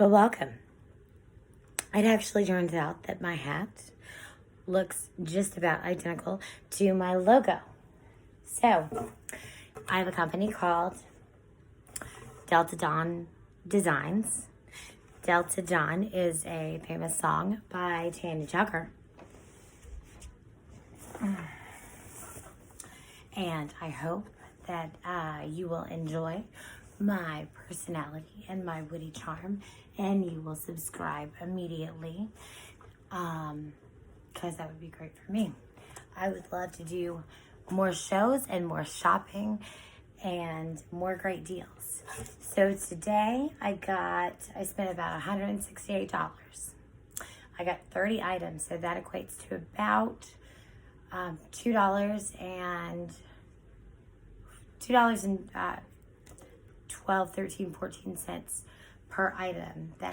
Well, welcome. It actually turns out that my hat looks just about identical to my logo. So, I have a company called Delta Dawn Designs. Delta Dawn is a famous song by Tanya Tucker. And I hope that you will enjoy my personality and my witty charm, and you will subscribe immediately, because that would be great for me. I would love to do more shows and more shopping and more great deals. So today I spent about $168. I got 30 items, so that equates to about $2 and $12, 13, 14 cents per item. So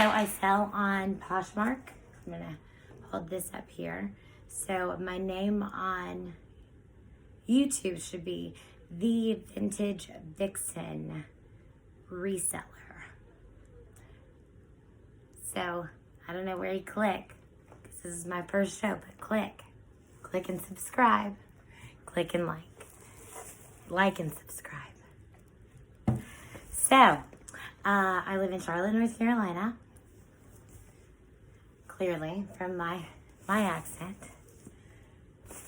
I sell on Poshmark. I'm gonna hold this up here. So my name on YouTube should be The Vintage Vixen Reseller. So I don't know where you click, because this is my first show, but click and subscribe. Click and like and subscribe. So, I live in Charlotte, North Carolina. Clearly, from my accent,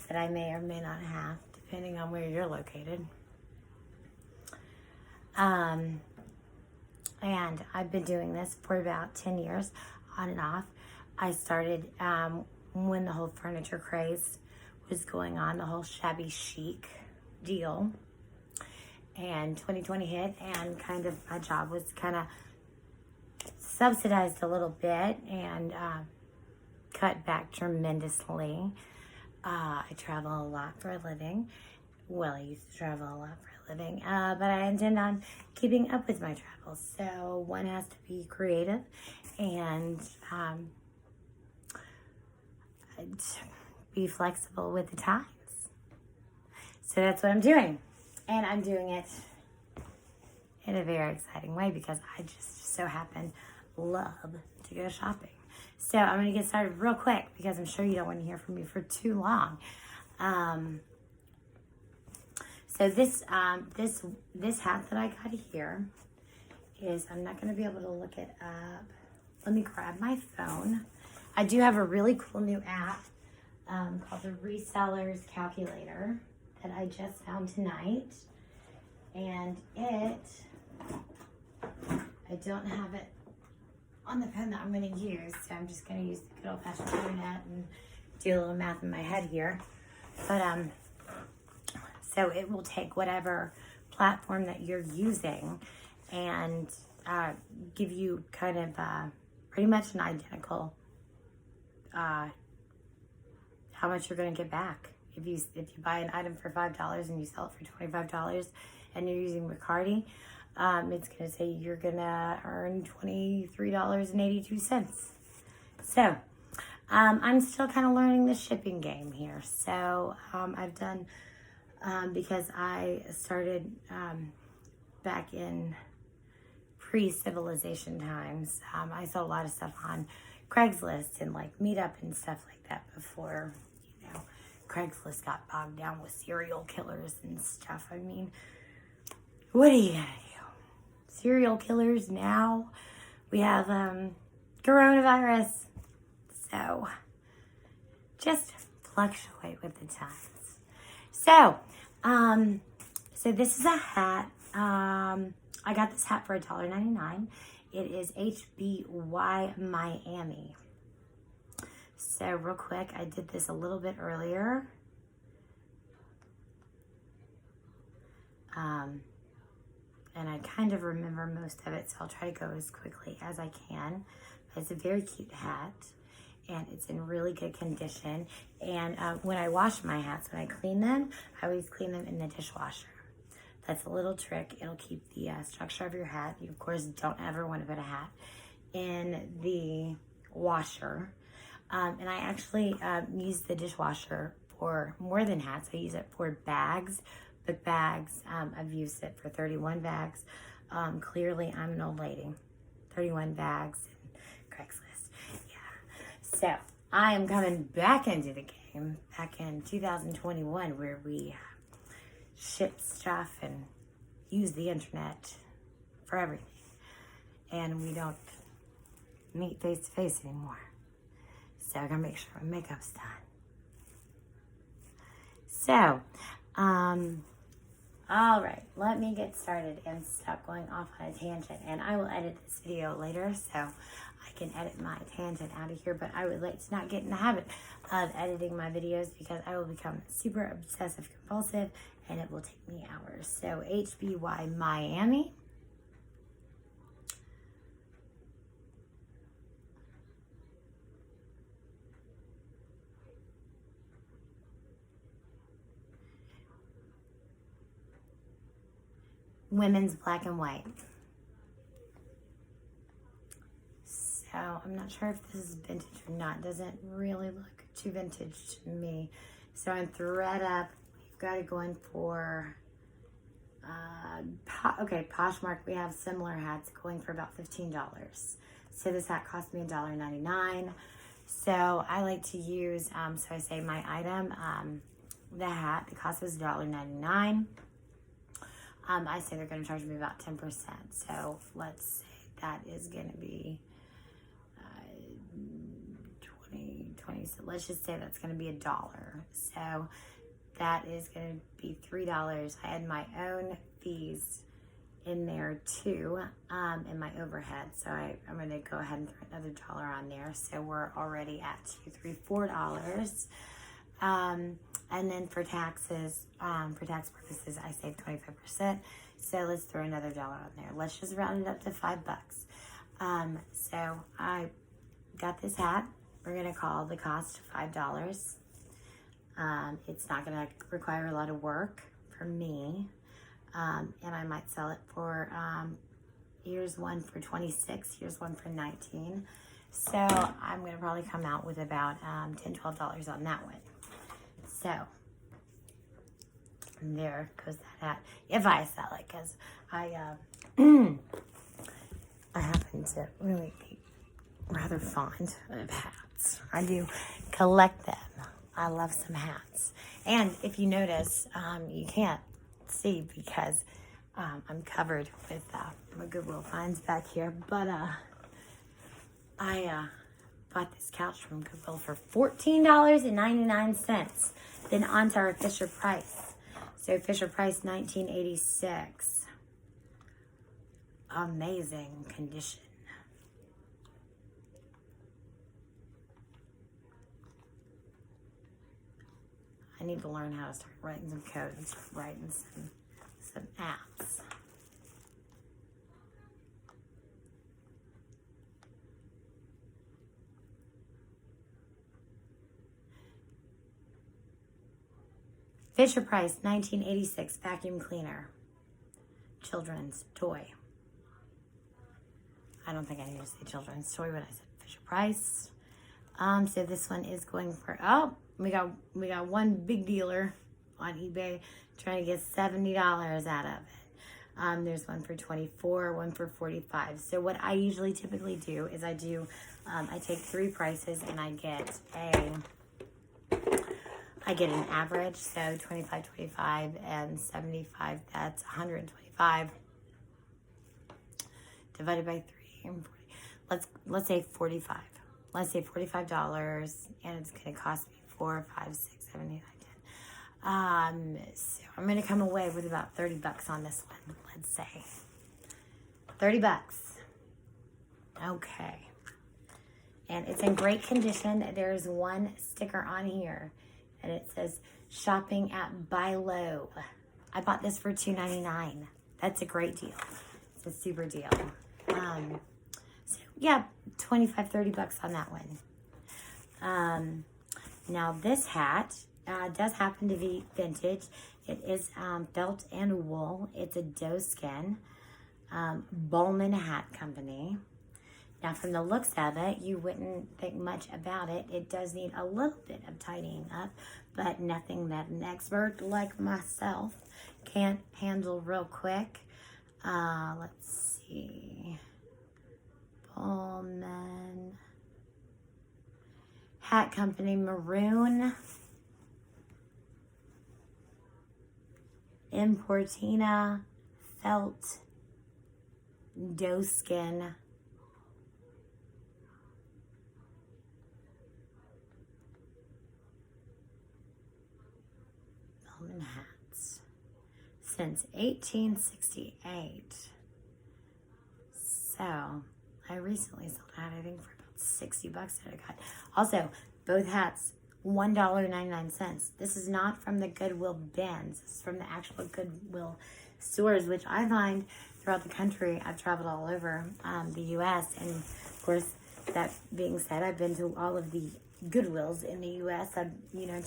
that I may or may not have, depending on where you're located. And I've been doing this for about 10 years, on and off. I started when the whole furniture craze was going on, the whole shabby chic deal. And 2020 hit, and kind of my job was kind of subsidized a little bit and cut back tremendously. I travel a lot for a living. Well, I used to travel a lot for a living, but I intend on keeping up with my travels. So one has to be creative and be flexible with the times. So that's what I'm doing. And I'm doing it in a very exciting way because I just so happen love to go shopping. So I'm going to get started real quick because I'm sure you don't want to hear from me for too long. So this hat that I got here is, I'm not going to be able to look it up. Let me grab my phone. I do have a really cool new app called the Resellers Calculator that I just found tonight. And I don't have it on the pen that I'm going to use, so I'm just going to use the good old-fashioned internet and do a little math in my head here. But so it will take whatever platform that you're using and give you kind of pretty much an identical how much you're going to get back. If you buy an item for $5 and you sell it for $25 and you're using Mercari, it's going to say you're going to earn $23.82. So I'm still kind of learning the shipping game here. So I've done, because I started back in pre-civilization times, I saw a lot of stuff on Craigslist and like Meetup and stuff like that before, Craigslist got bogged down with serial killers and stuff. I mean, what are you gonna do? Serial killers now. We have coronavirus. So just fluctuate with the times. So, so this is a hat. I got this hat for $1.99. It is HBY Miami. So real quick, I did this a little bit earlier. And I kind of remember most of it, so I'll try to go as quickly as I can. But it's a very cute hat, and it's in really good condition. And when I wash my hats, when I clean them, I always clean them in the dishwasher. That's a little trick. It'll keep the structure of your hat. You, of course, don't ever want to put a hat in the washer. And I actually use the dishwasher for more than hats. I use it for bags, book bags. I've used it for 31 bags. Clearly, I'm an old lady. 31 bags and Craigslist. Yeah. So, I am coming back into the game back in 2021 where we ship stuff and use the internet for everything. And we don't meet face to face anymore. So, I gotta make sure my makeup's done. So, all right, let me get started and stop going off on a tangent. And I will edit this video later, so I can edit my tangent out of here. But I would like to not get in the habit of editing my videos because I will become super obsessive compulsive and it will take me hours. So HBY Miami. Women's black and white. So I'm not sure if this is vintage or not. It doesn't really look too vintage to me. So on ThredUp, we've got it going for, Poshmark, we have similar hats going for about $15. So this hat cost me $1.99. So I like to use, so I say my item, the hat, the cost was $1.99. I say they're going to charge me about 10%. So let's say that is going to be 20. So let's just say that's going to be $1. So that is going to be $3. I had my own fees in there too, in my overhead. So I'm going to go ahead and throw another $1 on there. So we're already at $4. And then for taxes, for tax purposes, I saved 25%. So let's throw another $1 on there. Let's just round it up to $5. So I got this hat. We're going to call the cost $5. It's not going to require a lot of work for me. And I might sell it for, here's one for 26, here's one for 19. So I'm going to probably come out with about $10, $12 on that one. So there goes that hat. If I sell it, because I happen to really be rather fond of hats. I do collect them. I love some hats. And if you notice, you can't see because I'm covered with my Goodwill finds back here. But I bought this couch from Goodwill for $14.99. Then on to our Fisher Price. So Fisher Price 1986. Amazing condition. I need to learn how to start writing some code and start writing some apps. Fisher Price 1986 vacuum cleaner. Children's toy. I don't think I need to say children's toy when I said Fisher Price. So this one is going for, we got one big dealer on eBay trying to get $70 out of it. There's one for 24, one for 45. So what I usually typically do is I take 3 prices and I get an average. So 25, 25, and 75, that's 125 divided by 3 and 40. Let's say 45. Let's say $45, and it's going to cost me 4, 5, 6, 7, 8, 9, 10. So I'm going to come away with about $30 on this one. Let's say $30. Okay. And it's in great condition. There's one sticker on here, and it says shopping at Buy Low. I bought this for $2.99. That's a great deal. It's a super deal. So yeah, $25, $30 on that one. Now this hat does happen to be vintage. It is felt and wool. It's a doe skin. Bowman Hat Company. Now from the looks of it, you wouldn't think much about it. It does need a little bit of tidying up, but nothing that an expert like myself can't handle real quick. Let's see. Pullman. Hat Company Maroon. Importina Felt Doeskin. Pullman hats. Since 1868. So, I recently sold a hat, I think, for about $60 that I got. Also, both hats, $1.99. This is not from the Goodwill bins. This is from the actual Goodwill stores, which I find throughout the country. I've traveled all over the U.S. And, of course, that being said, I've been to all of the Goodwills in the U.S. I,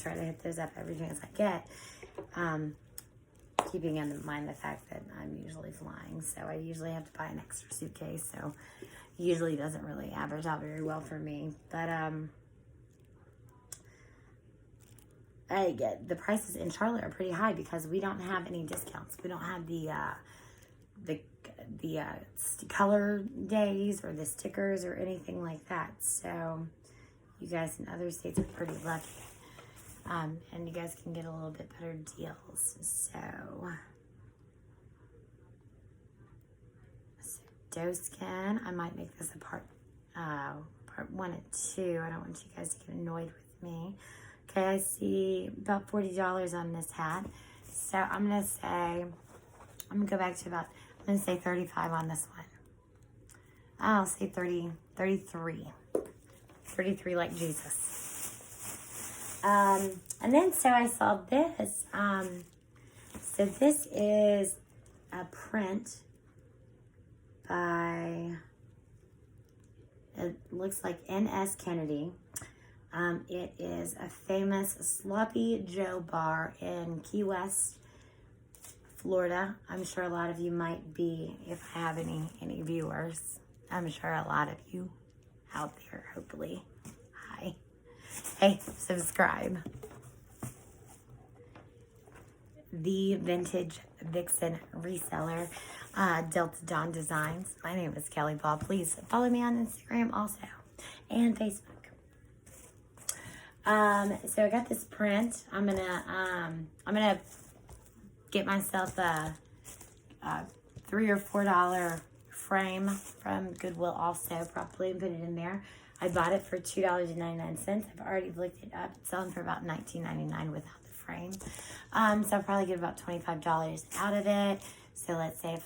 try to hit those up every chance I get. Keeping in mind the fact that I'm usually flying, so I usually have to buy an extra suitcase, so it usually doesn't really average out very well for me. But I get the prices in Charlotte are pretty high because we don't have any discounts. We don't have the color days or the stickers or anything like that. So you guys in other states are pretty lucky. And you guys can get a little bit better deals. So doeskin. I might make this a part 1 and 2. I don't want you guys to get annoyed with me. Okay, I see about $40 on this hat. So I'm going to go back to I'm going to say 35 on this one. I'll say 33 like Jesus. And then, so I saw this. So this is a print by, it looks like N.S. Kennedy. It is a famous Sloppy Joe bar in Key West, Florida. I'm sure a lot of you might be, if I have any viewers. I'm sure a lot of you out there, hopefully. Hi. Hey, subscribe. The Vintage Vixen Reseller, Delta Dawn Designs. My name is Kelly Ball. Please follow me on Instagram also, and Facebook. So I got this print. I'm gonna get myself a $3 or $4 frame from Goodwill also, probably, and put it in there. I bought it for $2.99. I've already looked it up. It's selling for about $19.99 without the frame. So I'll probably get about $25 out of it. So let's say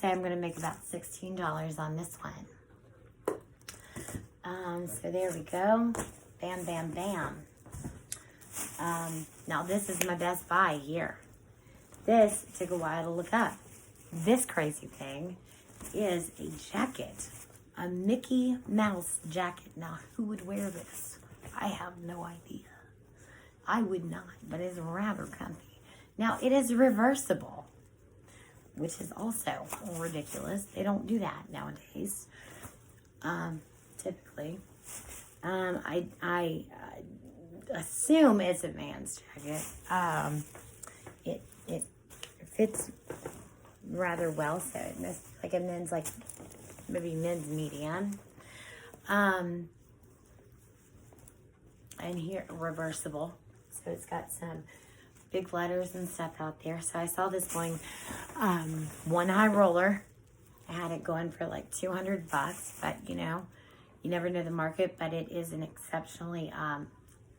I'm going to make about $16 on this one. So there we go. Bam, bam, bam. Now this is my best buy here. This took a while to look up. This crazy thing is a jacket. A Mickey Mouse jacket. Now, who would wear this? I have no idea. I would not, but it's rather comfy. Now, it is reversible, which is also ridiculous. They don't do that nowadays, typically. I assume it's a man's jacket. It fits rather well, so it must be like a men's, like maybe men's medium. And here, reversible. So it's got some big letters and stuff out there. So I saw this going, one high roller. I had it going for like $200, but you never know the market, but it is an exceptionally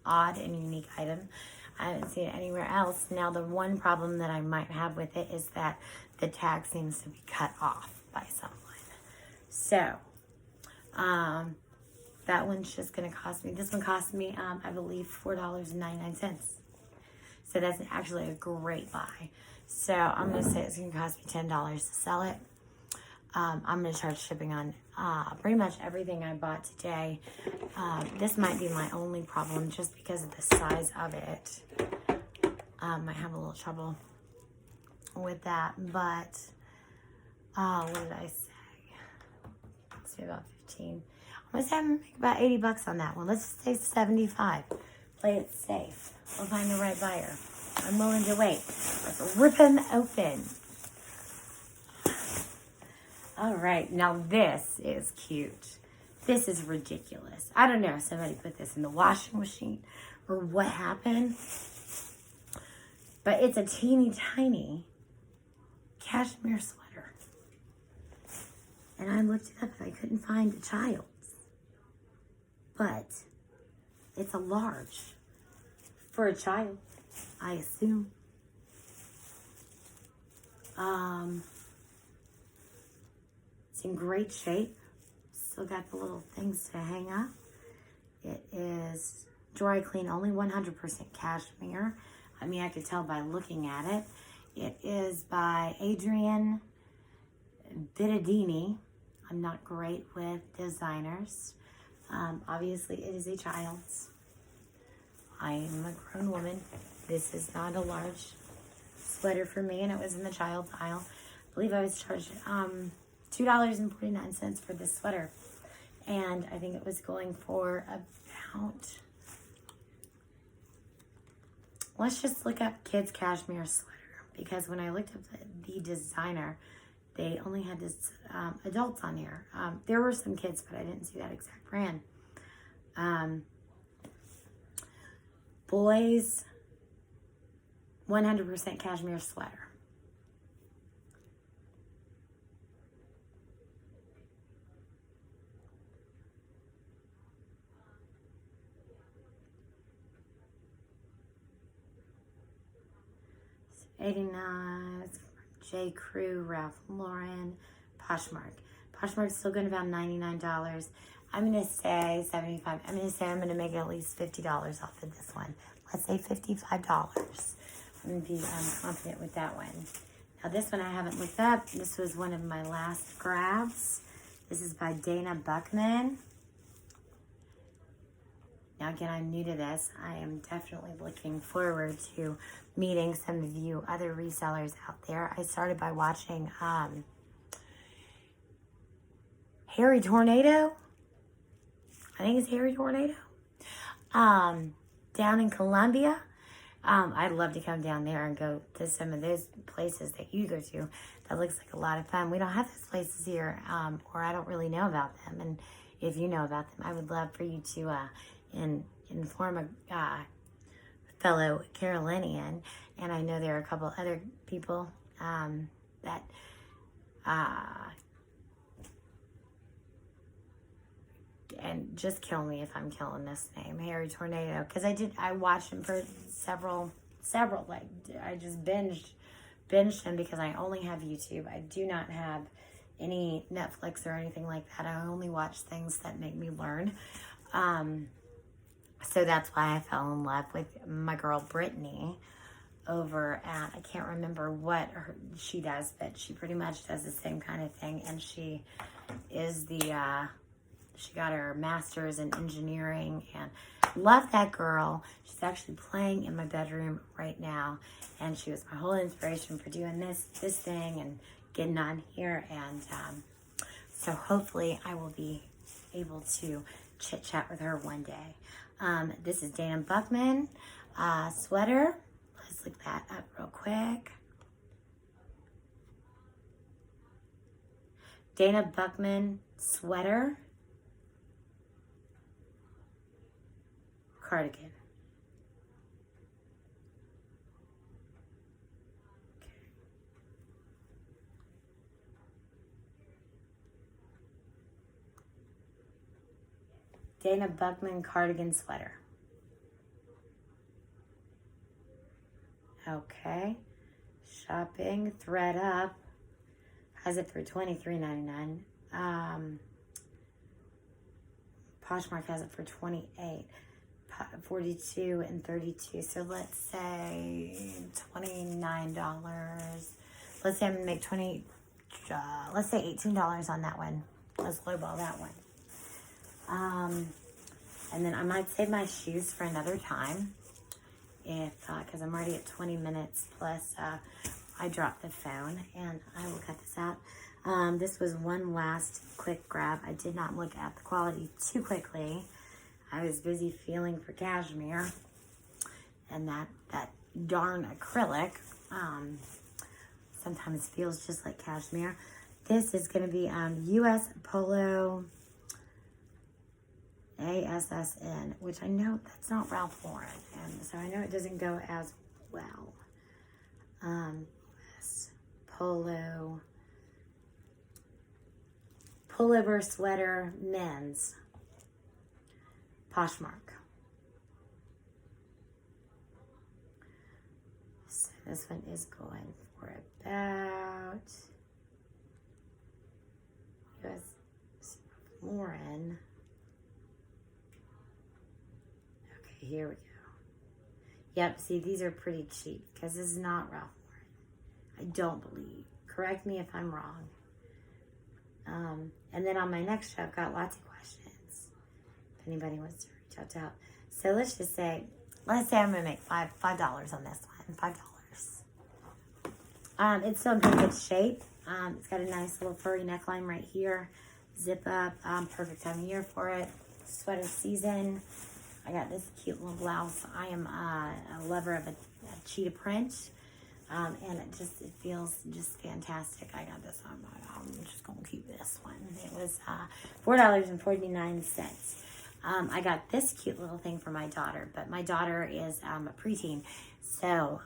odd and unique item. I haven't seen it anywhere else. Now, the one problem that I might have with it is that the tag seems to be cut off by someone. So, that one's just going to cost me, this one cost me, I believe, $4.99. So that's actually a great buy. So I'm going to say it's going to cost me $10 to sell it. I'm going to charge shipping on pretty much everything I bought today. This might be my only problem just because of the size of it. Might have a little trouble with that, but what did I say? Let's say about 15. I'm gonna say I'm gonna make about $80 on that one. Let's say 75. Play it safe. We'll find the right buyer. I'm willing to wait. Let's rip him open. All right, now this is cute. This is ridiculous. I don't know if somebody put this in the washing machine or what happened, but it's a teeny tiny cashmere sweater. And I looked it up and I couldn't find a child's, but it's a large for a child, I assume. It's in great shape. Still got the little things to hang up. It is dry clean, only 100% cashmere. I mean, I could tell by looking at it. It is by Adrienne Bittadini. I'm not great with designers. Obviously, it is a child's. I am a grown woman. This is not a large sweater for me, and it was in the child's aisle. I believe I was charged $2.49 for this sweater, and I think it was going for about, let's just look up kids cashmere sweater, because when I looked up the designer, they only had this adults on here. There were some kids, but I didn't see that exact brand. Boys 100% cashmere sweater. It's 89. It's J. Crew, Ralph Lauren, Poshmark. Poshmark's still going about $99. I'm going to say $75. I'm going to make at least $50 off of this one. Let's say $55. I'm going to be confident with that one. Now this one I haven't looked up. This was one of my last grabs. This is by Dana Buckman. Now again, I'm new to this. I am definitely looking forward to meeting some of you other resellers out there. I started by watching Harry Tornado. I think it's Harry Tornado. Down in Colombia. I'd love to come down there and go to some of those places that you go to. That looks like a lot of fun. We don't have those places here, or I don't really know about them. And if you know about them, I would love for you to inform a fellow Carolinian. And I know there are a couple other people that and just kill me if I'm killing this name, Harry Tornado, because I watched him for several, like, I just binged him because I only have YouTube. I do not have any Netflix or anything like that. I only watch things that make me learn. So that's why I fell in love with my girl Brittany over at, I can't remember what she does, but she pretty much does the same kind of thing. And she is she got her master's in engineering, and love that girl. She's actually playing in my bedroom right now, and she was my whole inspiration for doing this thing and getting on here. And so hopefully I will be able to chit chat with her one day. This is Dana Buckman sweater. Let's look that up real quick. Dana Buckman sweater. Cardigan. Okay. Dana Buckman cardigan sweater. Okay. Shopping, thread up. Has it for $23.99. Poshmark has it for $28. 42 and 32, so let's say $29. Let's say I'm gonna make let's say $18 on that one. Let's lowball that one. And then I might save my shoes for another time, if because I'm already at 20 minutes plus. I dropped the phone, and I will cut this out. This was one last quick grab. I did not look at the quality too quickly. I was busy feeling for cashmere, and that darn acrylic sometimes feels just like cashmere. This is going to be U.S. Polo ASSN, which I know that's not Ralph Lauren, and so I know it doesn't go as well. U.S. Polo pullover sweater men's Poshmark. So this one is going for about U.S. Lauren. Okay, here we go. Yep, see, these are pretty cheap because this is not Ralph Lauren. I don't believe. Correct me if I'm wrong. And then on my next show, I've got lots of questions if anybody wants to reach out to help. So let's say I'm going to make $5 on this one. $5. It's still in pretty good shape. It's got a nice little furry neckline right here. Zip up. Perfect time of year for it. Sweater season. I got this cute little blouse. I am a lover of a cheetah print. And it feels just fantastic. I got this on. I'm just going to keep this one. It was $4.49. I got this cute little thing for my daughter, but my daughter is a preteen. So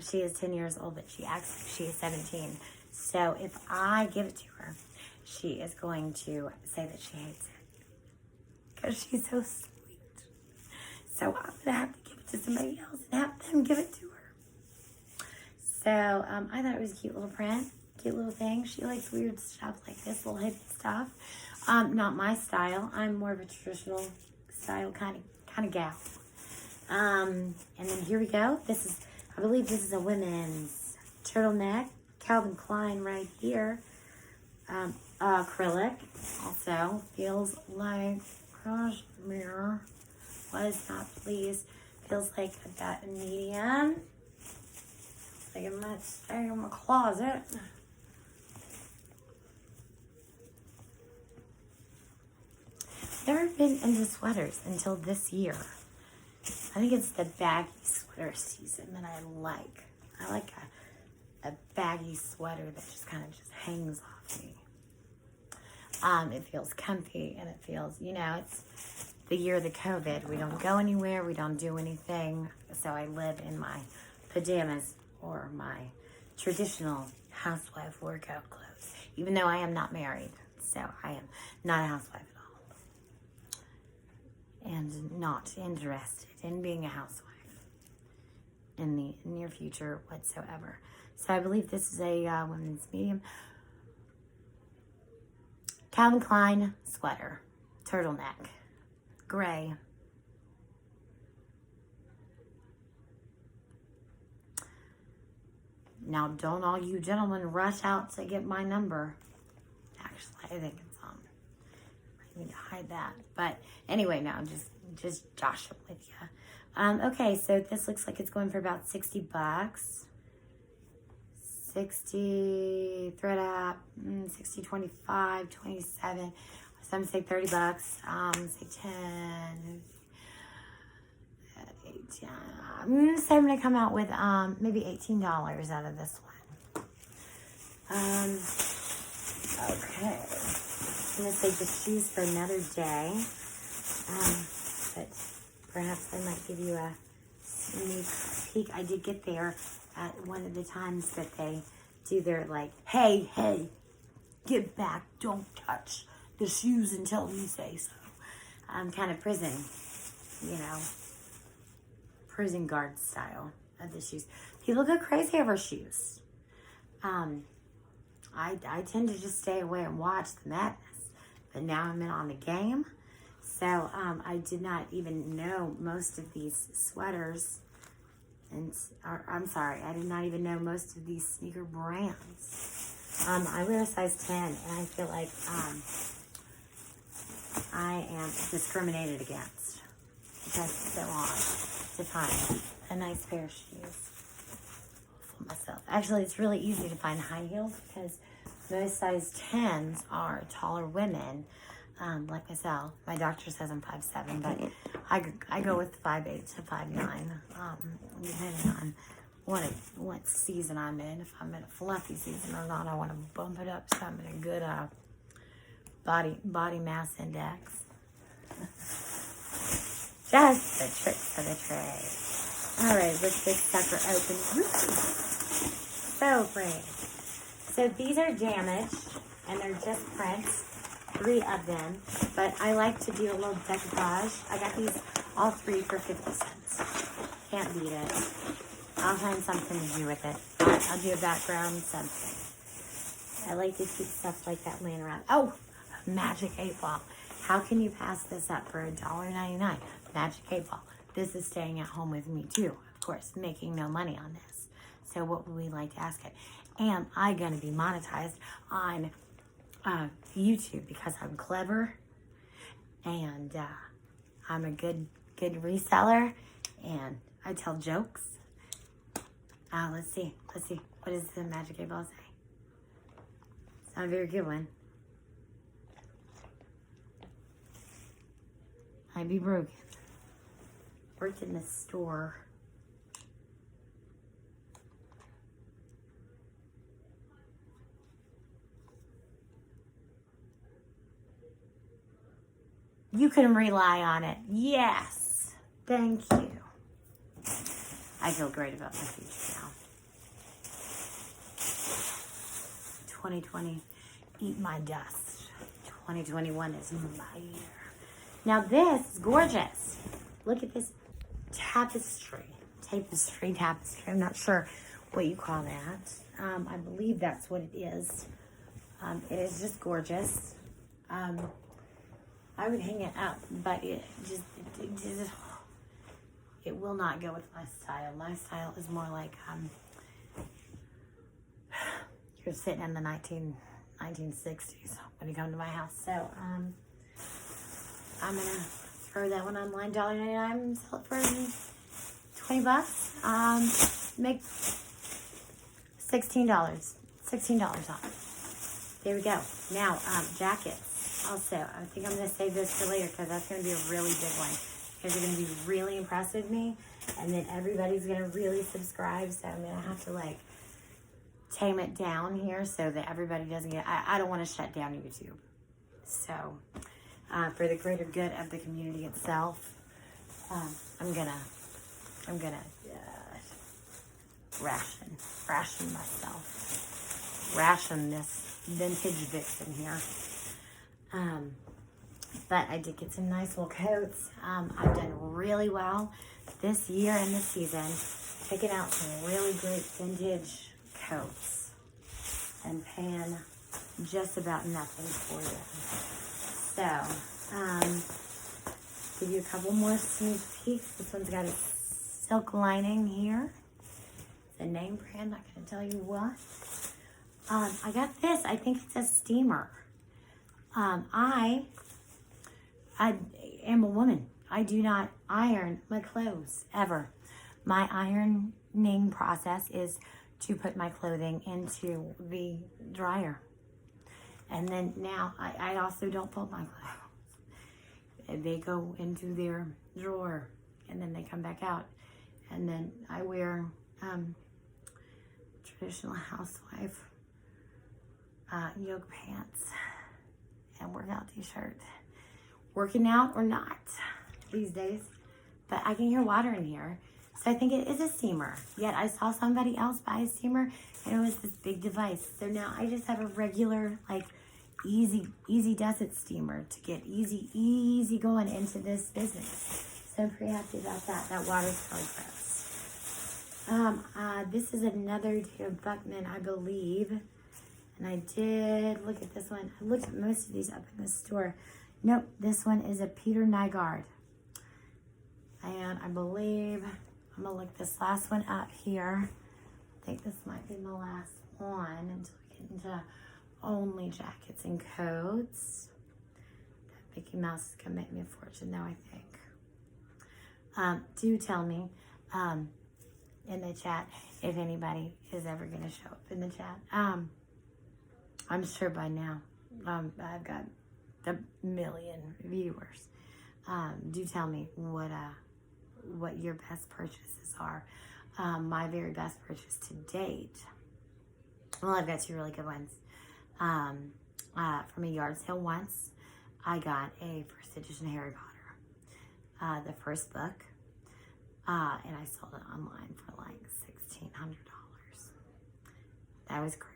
she is 10 years old, but she acts like she is 17. So if I give it to her, she is going to say that she hates it because she's so sweet. So I'm going to have to give it to somebody else and have them give it to her. So I thought it was a cute little print, cute little thing. She likes weird stuff like this, little hippie stuff. Not my style. I'm more of a traditional style kind of gal. And then here we go. I believe this is a women's turtleneck. Calvin Klein right here. Acrylic. Also feels like cashmere. Was not pleased. Feels like I've got a medium. Like it might stay in my closet. Never been into sweaters until this year. I think it's the baggy sweater season that I like. I like a baggy sweater that just kind of just hangs off me. It feels comfy and it feels, it's the year of the COVID. We don't go anywhere. We don't do anything. So I live in my pajamas or my traditional housewife workout clothes, even though I am not married. So I am not a housewife at all. And not interested in being a housewife in the near future whatsoever. So I believe this is a women's medium. Calvin Klein sweater, turtleneck, gray. Now, don't all you gentlemen rush out to get my number. Actually, I think it's on. I need to hide that. But anyway, now just joshing with you. Okay, so this looks like it's going for about $60. 60 thread up, 60, 25, 27. Some say $30. Say 10. So I'm gonna come out with maybe $18 out of this one. Okay. I'm gonna say just shoes for another day. But perhaps I might give you a sneak peek. I did get there at one of the times that they do their hey, get back, don't touch the shoes until we say so. Kind of prison, prison guard style of the shoes. People go crazy over shoes. I tend to just stay away and watch the madness, but now I'm in on the game. So I did not even know most of these sweaters, I'm sorry, I did not even know most of these sneaker brands. I wear a size 10, and I feel like I am discriminated against. It takes so long to find a nice pair of shoes for myself. Actually, it's really easy to find high heels because most size 10s are taller women, like myself. My doctor says I'm 5'7", but I go with 5'8" to 5'9", depending on what season I'm in. If I'm in a fluffy season or not, I want to bump it up so I'm in a good body mass index. Just the tricks of the trade. All right, let's get sucker open. So pretty. So these are damaged, and they're just prints. 3 of them, but I like to do a little decoupage. I got these all 3 for 50 cents. Can't beat it. I'll find something to do with it. I'll do a background, something. I like to keep stuff like that laying around. Oh, Magic 8 Ball. How can you pass this up for $1.99? Magic 8 Ball. This is staying at home with me too, of course, making no money on this. So what would we like to ask it? Am I going to be monetized on YouTube because I'm clever and I'm a good reseller and I tell jokes? Let's see. What does the Magic 8 Ball say? It's not a very good one. Might be broken. Worked in the store. You can rely on it. Yes. Thank you. I feel great about my future now. 2020, eat my dust. 2021 is my year. Now this is gorgeous. Look at this tapestry. I'm not sure what you call that. I believe that's what it is. It is just gorgeous. I would hang it up, but it will not go with my style. My style is more like you're sitting in the 1960s when you come to my house. So I'm gonna throw that one online, $1.99, and sell it for $20. Make $16 off. There we go. Now jackets. Also, I think I'm going to save this for later because that's going to be a really big one. Because you're going to be really impressed with me. And then everybody's going to really subscribe. So I'm going to have to, like, tame it down here so that everybody doesn't get... I don't want to shut down YouTube. So, for the greater good of the community itself, I'm going to ration myself. Ration this vintage vixen here. But I did get some nice little coats. I've done really well this year and this season, picking out some really great vintage coats and paying just about nothing for them. So, give you a couple more sneak peeks. This one's got a silk lining here. It's a name brand, not going to tell you what. I got this. I think it's a steamer. I am a woman. I do not iron my clothes ever. My ironing process is to put my clothing into the dryer. And then now I also don't fold my clothes. They go into their drawer and then they come back out. And then I wear traditional housewife yoga pants and workout t-shirt. Working out or not these days, but I can hear water in here, so I think it is a steamer. Yet I saw somebody else buy a steamer and it was this big device. So now I just have a regular, like, easy does it steamer to get easy going into this business. So I'm pretty happy about that. That water's probably gross. This is another Theo Buckman, I believe. And I did look at this one. I looked at most of these up in the store. Nope, this one is a Peter Nygaard. And I believe, I'm going to look this last one up here. I think this might be my last one until we get into only jackets and coats. That Mickey Mouse is going to make me a fortune though, I think. Do tell me in the chat if anybody is ever going to show up in the chat. I'm sure by now I've got a million viewers. Do tell me what your best purchases are. my very best purchase to date. Well, I've got two really good ones. From a yard sale once, I got a first edition Harry Potter, the first book, and I sold it online for like $1,600. That was cray.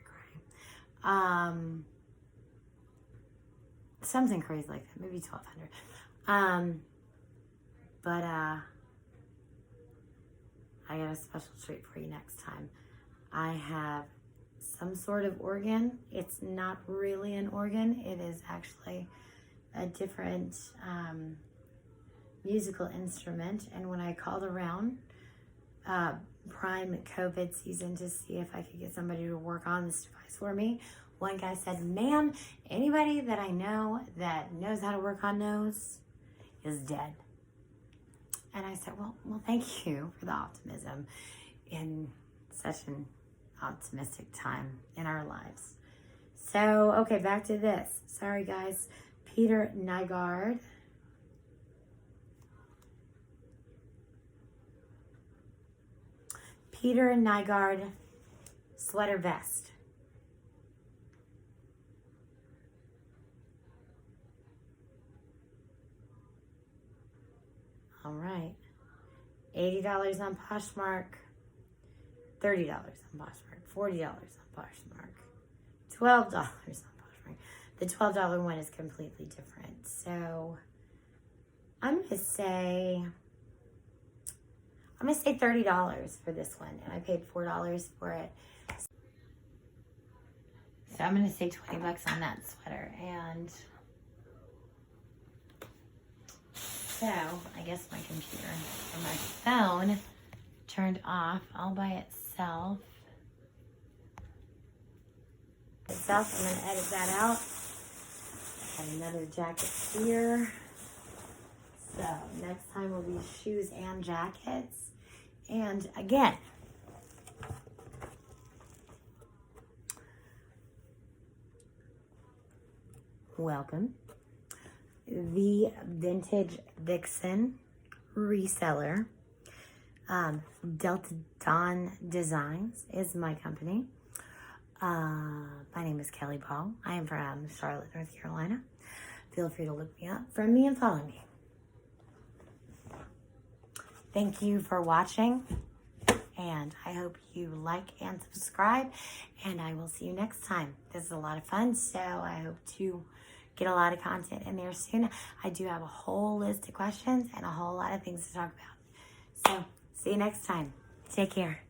Something crazy like that, maybe $1,200. But I got a special treat for you next time. I have some sort of organ. It's not really an organ. It is actually a different musical instrument. And when I called around prime COVID season to see if I could get somebody to work on this device for me, one guy said, "Ma'am, anybody that I know that knows how to work on those is dead." And I said, well, thank you for the optimism in such an optimistic time in our lives. So, okay, back to this. Sorry, guys. Peter Nygard. Peter Nygard sweater vest. All right. $80 on Poshmark. $30 on Poshmark. $40 on Poshmark. $12 on Poshmark. The $12 one is completely different. So I'm gonna say $30 for this one, and I paid $4 for it. So I'm gonna say $20 on that sweater. And so I guess my computer or my phone turned off all by itself. I'm gonna edit that out. I have another jacket here. So next time will be shoes and jackets. And again, welcome. The Vintage Vixen reseller. Delta Dawn Designs is my company. My name is Kelly Paul. I am from Charlotte, North Carolina. Feel free to look me up, friend me, and follow me. Thank you for watching, and I hope you like and subscribe, and I will see you next time. This is a lot of fun, so I hope to get a lot of content in there soon. I do have a whole list of questions and a whole lot of things to talk about. So, see you next time. Take care.